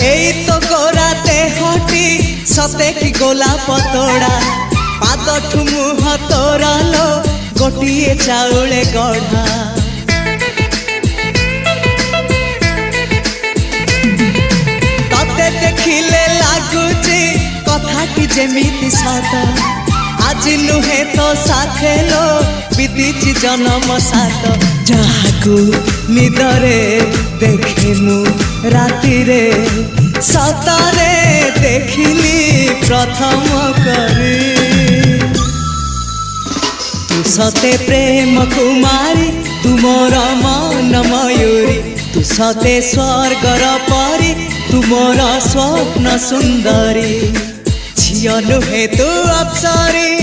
এই তো গোরাতে হটি সতে কি গোলাপ তোড়া পাদঠু মুহ তোরালো গোটিয়ে চাউলে গড়া ততে দেখিলে লাগুছি কথাটি যেমিতি সত আজি নুহে তো সাথে লো বিদিছি জনম সাত যাহাকু নিদরে দেখে মু রাতিরে সতরে দেখিলি প্রথম করে তু সতে প্রেম কুমারী তুমর মন ময়ূরী তু সতে স্বর্গর পরি তুমর স্বপ্ন সুন্দরী ঝিଅ ନୁହେଁ ତୁ ଅପ୍ସରୀ।